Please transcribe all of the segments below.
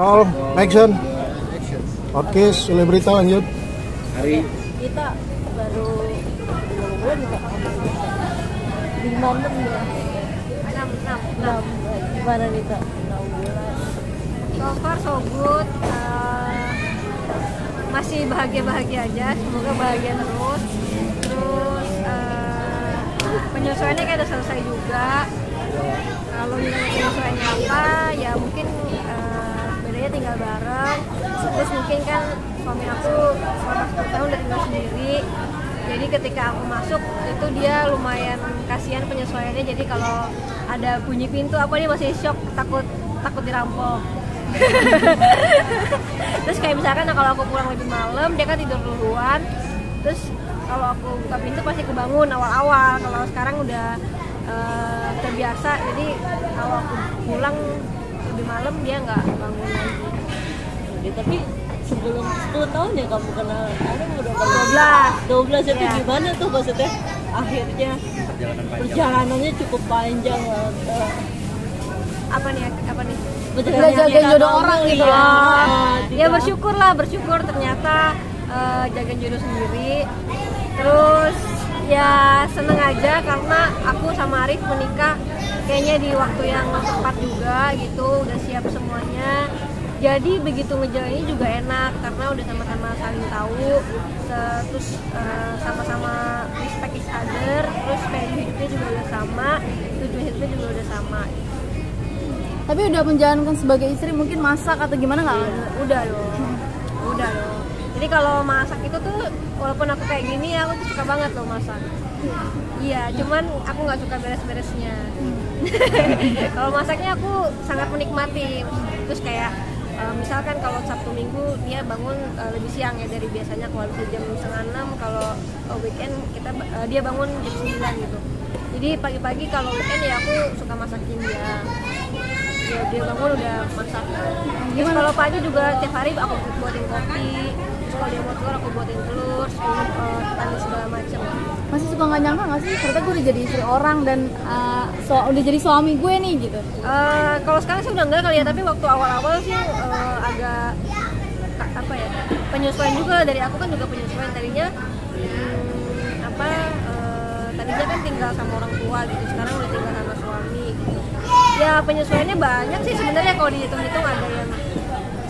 Roll, action. Oke, selebrita lanjut. Hari Kita baru 2 bulan juga. 5-6 ya. 6. Gimana nih Kak? 6 bulan. So far so good. Masih bahagia-bahagia aja. Semoga bahagia terus. Terus penyesuaiannya kayak udah selesai juga. Kalau penyesuaiannya apa, ya mungkin bedanya tinggal bareng. Terus mungkin kan suami aku selama 10 tahun udah tinggal sendiri. Jadi ketika aku masuk itu dia lumayan kasihan penyesuaiannya. Jadi kalau ada bunyi pintu apa dia masih shock, takut dirampok. Terus kayak misalkan kalau aku pulang lebih malam dia kan tidur duluan. Terus kalau aku buka pintu pasti kebangun awal-awal. Kalau sekarang udah terbiasa, jadi kalau aku pulang lebih malam dia nggak bangun lagi. Tapi sebelum 10 tahun ya kamu kenal ada udah 12 itu Ya. Gimana tuh maksudnya akhirnya perjalanannya cukup panjang Apa nih? Perjalanannya jagain jodoh kamu, orang gitu ya. Ya bersyukur ternyata jagain jodoh sendiri. Terus ya seneng aja karena aku sama Arif menikah kayaknya di waktu yang tepat juga gitu, udah siap semuanya. Jadi begitu ngejalaninnya juga enak karena udah sama-sama saling tahu, terus sama-sama respect each other, terus value hidupnya juga udah sama, tujuan hidupnya juga udah sama. Tapi udah menjalankan sebagai istri mungkin masak atau gimana nggak? Udah dong. Jadi kalau masak itu tuh walaupun aku kayak gini ya aku tuh suka banget loh masak. Iya, cuman aku nggak suka beres-beresnya. Kalau masaknya aku sangat menikmati. Terus kayak misalkan kalau Sabtu Minggu dia bangun lebih siang ya dari biasanya, kalau jam 5:30, kalau weekend dia bangun jam 9 gitu. Jadi pagi-pagi kalau weekend ya aku suka masakin dia. Dia bangun udah masak. Terus kalau pagi juga tiap hari aku buatin kopi. Terus kalau dia mau telur aku buatin telur, tani segala macam. Masih suka nggak nyangka nggak sih? Ternyata gue udah jadi istri orang dan udah jadi suami gue nih gitu. Kalau sekarang sih udah enggak kali ya, tapi waktu awal-awal sih agak apa ya, penyesuaian juga dari aku kan juga penyesuaian tadinya tadinya kan tinggal sama orang tua gitu, sekarang udah tinggal sama suami gitu. Ya penyesuaiannya banyak sih sebenarnya kalau dihitung-hitung. Ada yang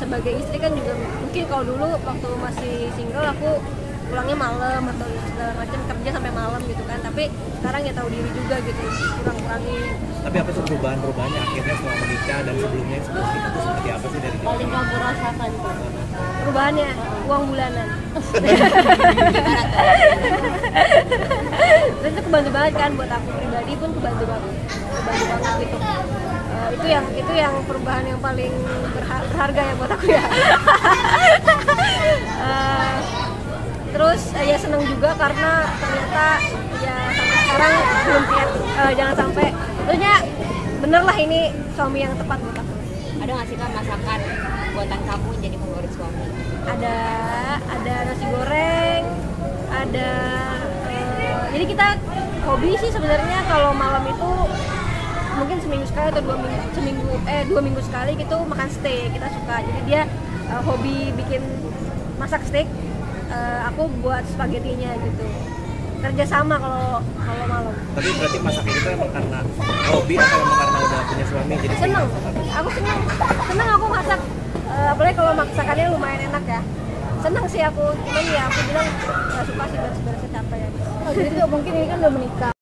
sebagai istri kan juga mungkin kalau dulu waktu masih single aku pulangnya malam atau segala macam, kerja sampai malam gitu kan, tapi sekarang ya tahu diri juga gitu, kurang-kurangin. Tapi apa sih perubahannya akhirnya setelah menikah dan sebelum kita tuh seperti apa sih dari paling kamu rasakan tuh? Perubahannya uang bulanan. Terus itu kebantu banget kan buat aku pribadi pun kebantu banget gitu. Itu yang perubahan yang paling berharga ya buat aku ya. Terus ya seneng juga karena ternyata ya sampai sekarang belum jangan sampai tentunya bener lah ini suami yang tepat buat aku. Ada nggak sih Kak masakan buatan kamu jadi favorit suami? Ada nasi goreng, ada jadi kita hobi sih sebenarnya kalau malam itu mungkin seminggu sekali atau 2 minggu sekali gitu makan steak, kita suka. Jadi dia hobi bikin masak steak, aku buat spaghettinya gitu. Kerjasama kalau malam. Tapi berarti masak itu emang karena hobi atau emang karena udah punya suami jadi Seneng aku masak, apalagi kalau masakannya lumayan enak ya. Seneng sih aku, cuman ya aku bilang gak suka sih beres-beresnya capek ya. Jadi tuh mungkin ini kan udah menikah.